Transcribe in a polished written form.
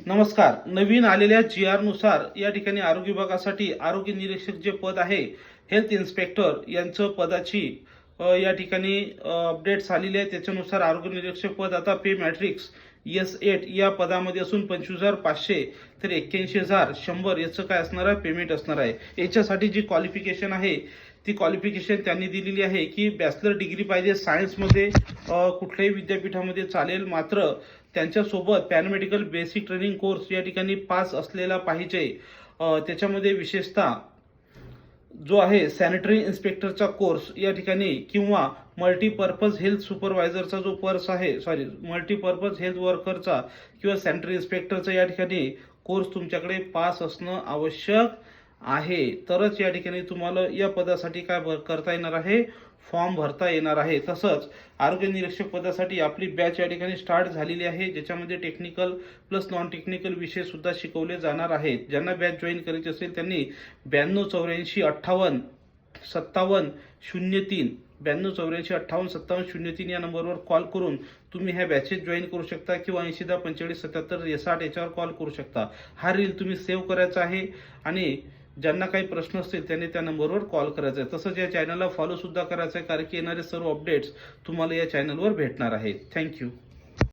नमस्कार. नवीन आलेल्या GR नुसार या ठिकाणी आरोग्य विभागासाठी आरोग्य निरीक्षक जे पद आहे हेल्थ इन्स्पेक्टर यांचं पदाची या ठिकाणी अपडेट्स आलेले आहेत. त्याच्यानुसार आरोग्य निरीक्षक पद आता पे मॅट्रिक्स S8 या पदामध्ये असून 25,500 तर 81,100 याचं काय असणार आहे, पेमेंट असणार आहे. याच्यासाठी जी क्वालिफिकेशन आहे ती क्वालिफिकेशन त्यांनी दिलेली आहे की बॅचलर डिग्री पाहिजे सायन्समध्ये, कुठल्याही विद्यापीठामध्ये चालेल, मात्र त्यांच्यासोबत पॅरामेडिकल बेसिक ट्रेनिंग कोर्स या ठिकाणी पास असलेला पाहिजे. त्याच्यामध्ये विशेषतः जो आहे सॅनिटरी इन्स्पेक्टरचा कोर्स या ठिकाणी किंवा मल्टीपर्पज हेल्थ सुपरवायझरचा जो कोर्स आहे, मल्टीपर्पज हेल्थ वर्करचा किंवा सॅनिटरी इन्स्पेक्टरचा या ठिकाणी कोर्स तुमच्याकडे पास असणं आवश्यक आहे. तरच या ठिकाणी तुम्हाला या पदासाठी काय करता येणार आहे, फॉर्म भरता येणार आहे. तसंच आरोग्य निरीक्षक पदासाठी आपली बॅच या ठिकाणी स्टार्ट झालेली आहे, ज्याच्यामध्ये टेक्निकल प्लस नॉन टेक्निकल विषय सुद्धा शिकवले जाणार आहेत. ज्यांना बॅच जॉईन करायची असेल त्यांनी 9284585703 9284585703 या नंबरवर कॉल करून तुम्ही ह्या बॅचेस जॉईन करू शकता किंवा 8010457760 याच्यावर कॉल करू शकता. हा रील तुम्ही सेव्ह करायचा आहे आणि ज्यांना काही प्रश्न असतील त्यांनी त्या नंबरवर कॉल करायचा आहे. तसंच या चॅनलला फॉलो सुद्धा करायचं आहे, कारण की येणारे सर्व अपडेट्स तुम्हाला या चॅनलवर भेटणार आहेत. थँक्यू.